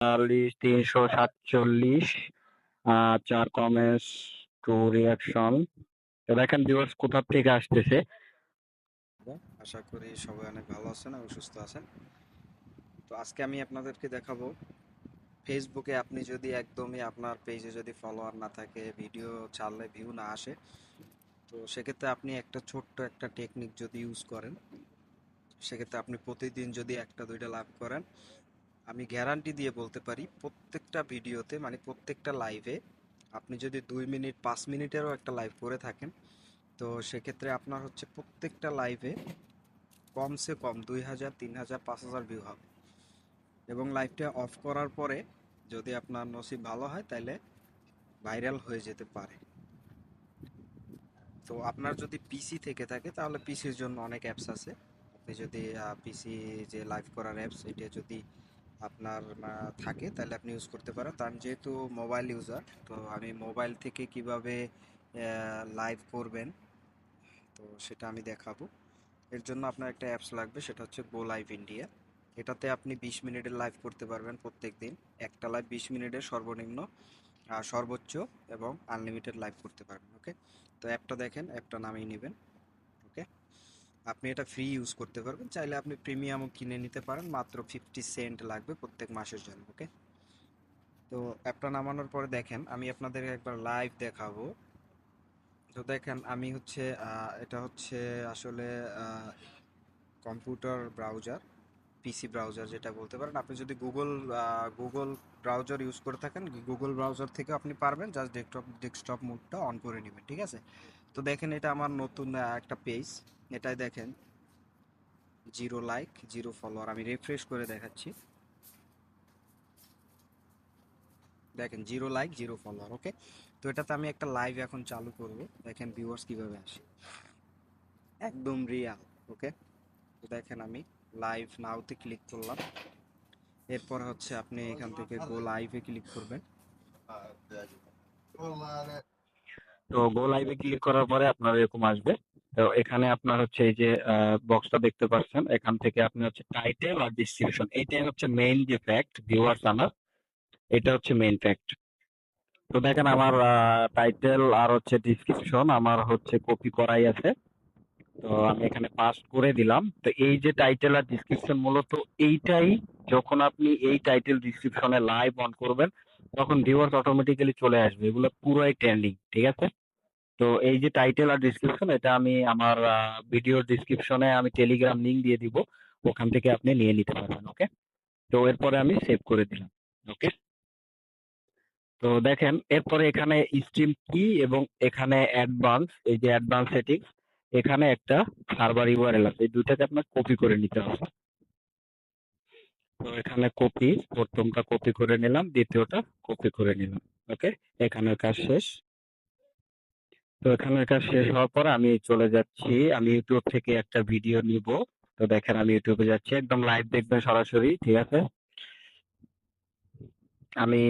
347 4 comments 2 reaction. তো দেখেন viewers কোথা থেকে আসতেছে। আশা করি সবাই অনেক ভালো আছেন এবং সুস্থ আছেন। তো আজকে আমি আপনাদেরকে দেখাবো ফেসবুকে আপনি যদি একদমই আপনার পেজে যদি ফলোয়ার না থাকে, ভিডিও ছাড়লে ভিউ না আসে, তো সেক্ষেত্রে আপনি একটা ছোট্ট একটা টেকনিক যদি ইউজ করেন, সেক্ষেত্রে আপনি প্রতিদিন যদি একটা দুইটা লাইভ করেন, আমি গ্যারান্টি দিয়ে বলতে পারি প্রত্যেকটা ভিডিওতে মানে প্রত্যেকটা লাইভে আপনি যদি 2 মিনিট 5 মিনিটেরও একটা লাইভ করে থাকেন, তো সেক্ষেত্রে আপনার হচ্ছে প্রত্যেকটা লাইভে কমসে কম 2000 3000 5000 ভিউ হবে। এবং লাইভটা অফ করার পরে যদি আপনার নসিব ভালো হয় তাহলে ভাইরাল হয়ে যেতে পারে। তো আপনার যদি পিসি থেকে থাকে তাহলে পিসির জন্য অনেক অ্যাপস আছে। আপনি যদি পিসি যে লাইভ করার অ্যাপস এটা যদি আপনার থাকে তাহলে আপনি ইউজ করতে পারেন। তো আমি যেহেতু মোবাইল ইউজার, তো আমি মোবাইল থেকে কিভাবে লাইভ করবেন তো সেটা আমি দেখাবো। এর জন্য আপনার একটা অ্যাপস লাগবে, সেটা হচ্ছে গো লাইভ ইন্ডিয়া। এটাতে আপনি 20 মিনিটের লাইভ করতে পারবেন প্রত্যেক দিন। একটা লাইভ 20 মিনিটের সর্বনিম্ন সর্বোচ্চ এবং আনলিমিটেড লাইভ করতে পারবেন। ওকে, তো অ্যাপটা দেখেন, অ্যাপটা নামিয়ে নেবেন। ওকে, আপনি এটা ফ্রি ইউজ করতে পারবেন, চাইলে আপনি প্রিমিয়ামও কিনে নিতে পারেন, মাত্র 50 সেন্ট লাগবে প্রত্যেক মাসের জন্য। ওকে, তো অ্যাপটা নামানোর পরে দেখেন আমি আপনাদেরকে একবার লাইভ দেখাবো। তো দেখেন আমি হচ্ছে এটা হচ্ছে আসলে কম্পিউটার ব্রাউজার, পিসি ব্রাউজার যেটা বলতে পারেন। আপনি যদি গুগল ব্রাউজার ইউজ করে থাকেন, গুগল ব্রাউজার থেকে আপনি পারবেন জাস্ট ডেস্কটপ মোডটা অন করে নেবেন, ঠিক আছে? তো দেখেন এটা আমার নতুন একটা পেজ। এটাই দেখেন, জিরো লাইক জিরো ফলোয়ার। আমি রিফ্রেশ করে দেখাচ্ছি, দেখেন জিরো লাইক জিরো ফলোয়ার। ওকে, তো এটাতে আমি একটা লাইভ এখন চালু করব, দেখেন ভিউয়ার্স কিভাবে আসে, একদম রিয়াল। ওকে, তো দেখেন আমি লাইভ নাওতে ক্লিক করলাম। এরপর হচ্ছে আপনি এখান থেকে গো লাইভে ক্লিক করবেন। তো গো লাইভে ক্লিক করার পরে আপনার এরকম আসবে। তো এখানে আপনার হচ্ছে এই যে বক্সটা দেখতে পাচ্ছেন, এখান থেকে আপনি হচ্ছে টাইটেল আর ডিসক্রিপশন, এইটাই হচ্ছে মেইন যে ফ্যাক্ট ভিউয়ার্স আমার, এটা হচ্ছে মেইন ফ্যাক্ট। তো দেখেন আমার টাইটেল আর হচ্ছে ডিসক্রিপশন আমার হচ্ছে কপি করাই আছে। তো আমি এখানে পাস্ট করে দিলাম। তো এই যে টাইটেল আর ডিসক্রিপশন মূলত এইটাই, যখন আপনি এই টাইটেল ডিসক্রিপশনে লাইভ অন করবেন তখন ভিউয়ার্স অটোমেটিক্যালি চলে আসবে, এগুলো পুরোই ট্রেন্ডিং, ঠিক আছে? তো এই যে টাইটেল আর ডিসক্রিপশন, এটা আমি আমার ভিডিওর ডিসক্রিপশনে আমি টেলিগ্রাম লিংক দিয়ে দিব, ওখান থেকে আপনি নিয়ে নিতে পারবেন। ওকে, তো এরপরে আমি সেভ করে দিলাম। ওকে, তো দেখেন এরপরে এখানে স্ট্রিম কি এবং এখানে অ্যাডভান্স, এই যে অ্যাডভান্স সেটিংস, এখানে একটা সার্ভার ইউআরএল আছে, এই দুইটাকে আপনার কপি করে নিতে হবে। তো এখানে কপি, প্রথমটা কপি করে নিলাম, দ্বিতীয়টা কপি করে নিলাম। ওকে, এখানের কাজ শেষ। তো এখানের কাজ শেষ হওয়ার পর আমি চলে যাচ্ছি, আমি ইউটিউব থেকে একটা ভিডিও নিব। তো দেখেন আমি ইউটিউবে যাচ্ছি, একদম লাইভ দেখবেন সরাসরি, ঠিক আছে? আমি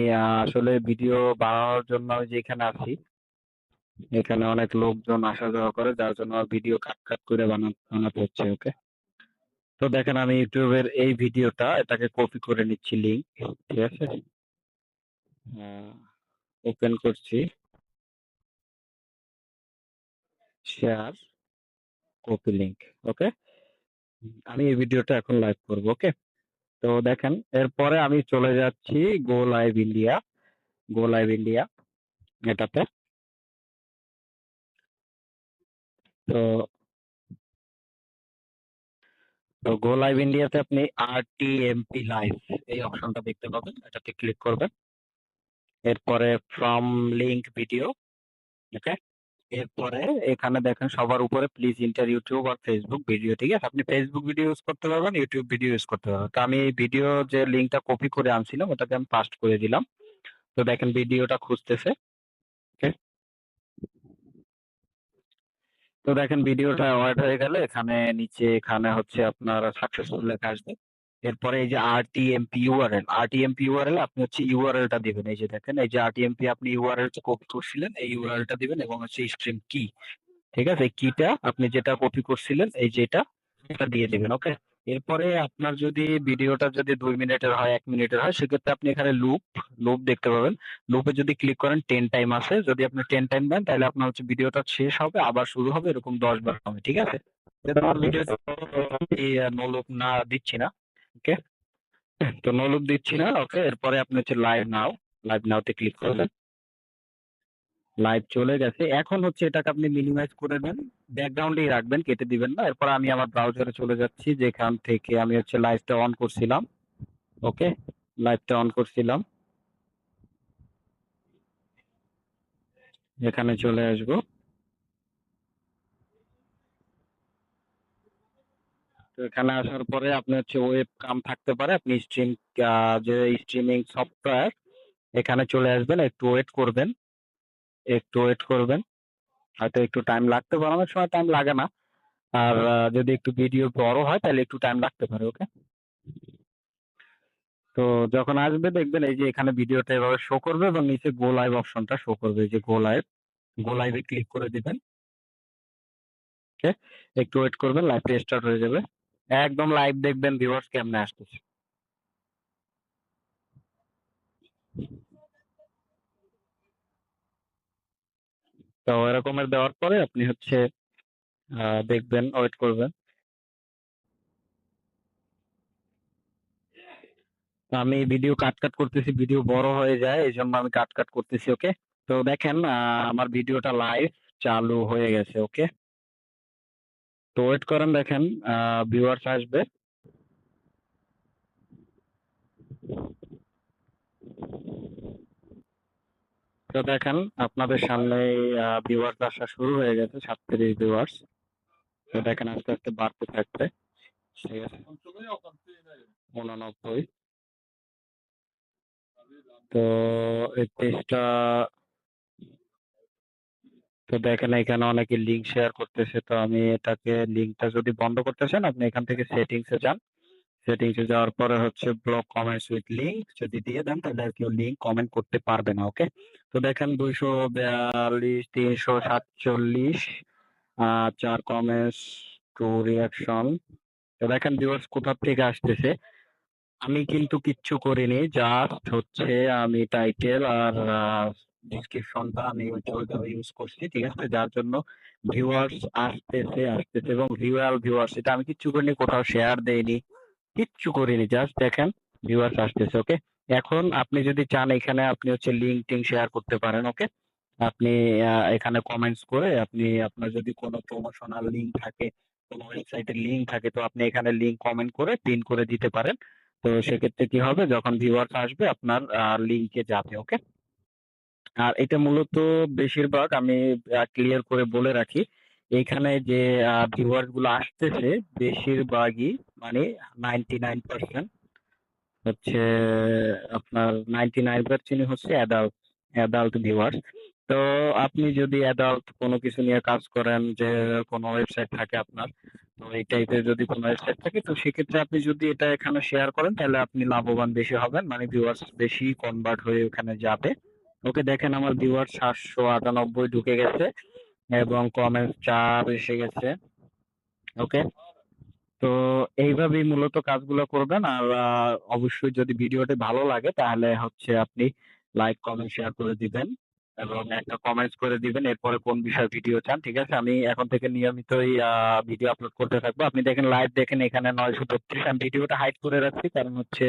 আসলে ভিডিও বানানোর জন্য আমি যেখানে আছি, এখানে অনেক লোকজন আসা যাওয়া করে, যার জন্য ভিডিও কাট কাট করে বানাতে হচ্ছে। ওকে, তো দেখেন আমি ইউটিউবের এই ভিডিওটা, এটাকে কপি করে নিচ্ছি লিংক, ঠিক আছে? ওপেন করছি, শেয়ার, কপি লিংক। ওকে, আমি এই ভিডিওটা এখন লাইভ করব। ওকে, তো দেখেন এরপরে আমি চলে যাচ্ছি গো লাইভ ইন্ডিয়া, গো লাইভ ইন্ডিয়া এটাতে। তো তো গো লাইভ ইন্ডিয়াতে আপনি আরটিএমপি লাইভ এই অপশনটা দেখতে পাবেন, এটাতে ক্লিক করবেন। এরপরে ফ্রম লিংক ভিডিও। ওকে, এরপরে এখানে দেখেন সবার উপরে প্লিজ ইন্টার ইউটিউব আর ফেসবুক ভিডিও, ঠিক আছে? আপনি ফেসবুক ভিডিও ইউজ করতে পারবেন, ইউটিউব ভিডিও ইউজ করতে পারবেন। তো আমি এই ভিডিও যে লিঙ্কটা কপি করে আনছিলাম ওটাকে আমি পাস্ট করে দিলাম। তো দেখেন ভিডিওটা খুঁজতেছে। ওকে, তো দেখেন ভিডিওটা ওয়েট হয়ে গেলে এখানে নিচে এখানে হচ্ছে আপনার সাকসেসফুল লেখা আসবে। এরপরে এই যে আরটিএমপি ইউআরএল, আরটিএমপি ইউআরএল আপনি হচ্ছে ইউআরএলটা দিবেন। এই যে দেখেন এই যে আরটিএমপি আপনি ইউআরএল কপি করছিলেন, এই ইউআরএলটা দিবেন এবং হচ্ছে স্ট্রিম কি, ঠিক আছে? কিটা আপনি যেটা কপি করছিলেন এই যেটা, এটা দিয়ে দিবেন। ওকে, এরপরে আপনার যদি ভিডিওটা যদি 2 মিনিটের হয়, 1 মিনিটের হয়, সেক্ষেত্রে আপনি এখানে লুপ দেখতে পাবেন। লুপে যদি ক্লিক করেন 10 টাইম আছে। যদি আপনি 10 টাইম দেন তাহলে আপনার হচ্ছে ভিডিওটা শেষ হবে, আবার শুরু হবে, এরকম 10 বার হবে। ঠিক আছে? যেহেতু আমার ভিডিওতে নো লুপ না দিচ্ছি না। ওকে? তো নো লুপ দিচ্ছি না। ওকে? এরপরে আপনি হচ্ছে লাইভ নাও তে ক্লিক করবেন। লাইভ চলে গেছে। এখন হচ্ছে এটাকে আপনি মিনিমাইজ করে দেন। ব্যাকগ্রাউন্ডেই রাখবেন, কেটে দিবেন না। এরপর আমি আমার ব্রাউজারে চলে যাচ্ছি, যেখান থেকে আমি হচ্ছে লাইভটা অন করছিলাম। ওকে? লাইভটা অন করছিলাম। এখানে চলে আসবো। তো এখানে আসার পরে আপনি হচ্ছে ওয়েব কাম থাকতে পারে। আপনি যে স্ট্রিমিং সফটওয়্যার, এখানে চলে আসবেন। একটু ওয়েট করবেন। হয়তো একটু টাইম লাগতে পারে, অনেক সময় টাইম লাগে না। আর যদি একটু ভিডিও বড় হয় তাহলে একটু টাইম লাগতে পারে। ওকে? তো যখন আসবে দেখবেন এই যে এখানে ভিডিওটা এভাবে শো করবে এবং নিচে গো লাইভ অপশনটা শো করবে। এই যে গো লাইভে ক্লিক করে দিবেন। ওকে? একটু ওয়েট করবেন, লাইভটা স্টার্ট হয়ে যাবে। একদম লাইভ দেখবেন ভিউয়ার্স কেমনে আসতেছে। তো এরকমের দেওয়ার পরে আপনি হচ্ছে দেখবেন, ওয়েট করবেন। তো আমি ভিডিও কাট করতেছি, ভিডিও বড় হয়ে যায়, এই জন্য আমি কাট করতেছি। ওকে? তো দেখেন আমার ভিডিওটা লাইভ চালু হয়ে গেছে। ওকে? তো ওয়েট করেন, দেখেন ভিউয়ার্স আসবে। তো দেখেন আপনাদের সামনে ভিউয়ার্স আসা শুরু হয়ে গেছে, 37 ভিউয়ার্স। তো দেখেন আস্তে আস্তে বাড়তে থাকবে। ঠিক আছে? 89। তো এই পেজটা, তো দেখেন এখানে অনেকে লিঙ্ক শেয়ার করতেছে। তো আমি এটাকে, লিঙ্কটা যদি বন্ধ করতে চান আপনি এখান থেকে সেটিংসে যান। সেটিংসে যাওয়ার পরে হচ্ছে ব্লক কমেন্টস উইথ লিঙ্ক যদি দিয়ে দেন তাহলে আর কেউ লিঙ্ক কমেন্ট করতে পারবে না। ওকে? তো দেখেন 242, 347, 4 কমেন্টস, 2 রিঅ্যাকশন। তো দেখেন ভিউয়ার্স কোথা থেকে আসতেছে। আমি কিন্তু কিচ্ছু করিনি, জাস্ট হচ্ছে আমি টাইটেল আর ডেসক্রিপশনটা আমি ওইভাবে ইউজ করছি। ঠিক আছে? যার জন্য ভিউয়ার্স আসতেছে এবং ভিউয়ার্স, এটা আমি কিচ্ছু করিনি, কোথাও শেয়ার দেইনি, কিচ্ছু করিনি, জাস্ট দেখেন ভিউয়ার্স আসতেছে। ওকে? এখন আপনি যদি চান এখানে আপনি হচ্ছে লিঙ্ক টিঙ্ক শেয়ার করতে পারেন। ওকে? আপনি এখানে কমেন্টস করে আপনি, আপনার যদি কোনো প্রমোশনাল লিঙ্ক থাকে, কোনো ওয়েবসাইটের লিঙ্ক থাকে, তো আপনি এখানে লিঙ্ক কমেন্ট করে পিন করে দিতে পারেন। তো সেক্ষেত্রে কি হবে, যখন ভিউয়ার্স আসবে আপনার লিঙ্কে যাবে। ওকে? আর এটা মূলত বেশিরভাগ আমি ক্লিয়ার করে বলে রাখি, এইখানে যে ভিউয়ার্স গুলো আসতেছে বেশিরভাগই, মানে 99% হচ্ছে আপনার 99% হচ্ছে অ্যাডাল্ট ভিউয়ার্স। তো আপনি যদি অ্যাডাল্ট কোনো কিছু নিয়ে কাজ করেন, যে কোনো ওয়েবসাইট থাকে আপনার, তো এই টাইপের যদি কোনো ওয়েবসাইট থাকে, তো সেক্ষেত্রে আপনি যদি এটা এখানে শেয়ার করেন তাহলে আপনি লাভবান বেশি হবেন, মানে ভিউয়ার্স বেশি কনভার্ট হয়ে ওখানে যাবে। ওকে? দেখেন আমার ভিউয়ার্স 798 ঢুকে গেছে এবং কমেন্ট 4 এসে গেছে। ওকে? তো এইভাবেই মূলত কাজগুলো করবেন। আর অবশ্যই যদি ভিডিওটি ভালো লাগে তাহলে হচ্ছে আপনি লাইক, কমেন্ট, শেয়ার করে দিবেন এবং একটা কমেন্টস করে দিবেন এরপরে কোন বিষয়ে ভিডিও চান। ঠিক আছে? আমি এখন থেকে নিয়মিতই ভিডিও আপলোড করতে থাকবো। আপনি দেখেন লাইভ, দেখেন এখানে 932। আমি ভিডিওটা হাইড করে রাখছি, কারণ হচ্ছে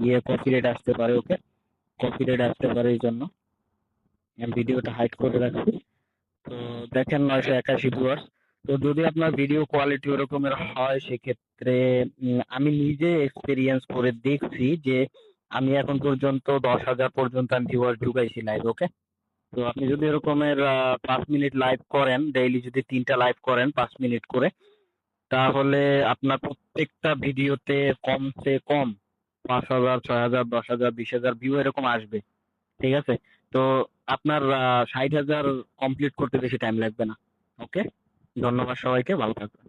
গিয়ে কপিরাইট আসতে পারে। ওকে? কপিরাইট আসতে পারে, এই জন্য আমি ভিডিওটা হাইড করে রাখছি। তো দেখেন 981 ভিউয়ার্স। তো যদি আপনার ভিডিও কোয়ালিটি ওরকমের হয় সেক্ষেত্রে আমি নিজে এক্সপেরিয়েন্স করে দেখছি যে আমি এখন পর্যন্ত 10,000 পর্যন্ত আমি ভিউয়ার্স ঢুকাইছি লাইভ। ওকে? তো আপনি যদি এরকমের 5 মিনিট লাইভ করেন, ডেইলি যদি 3টা লাইভ করেন 5 মিনিট করে, তাহলে আপনার প্রত্যেকটা ভিডিওতে কমসে কম 5,000, 6,000, 10,000, 20,000 ভিউ এরকম আসবে। ঠিক আছে? তো আপনার 60,000 কমপ্লিট করতে বেশি টাইম লাগবে না। ওকে? ধন্যবাদ সবাইকে, ভালো থাকবেন।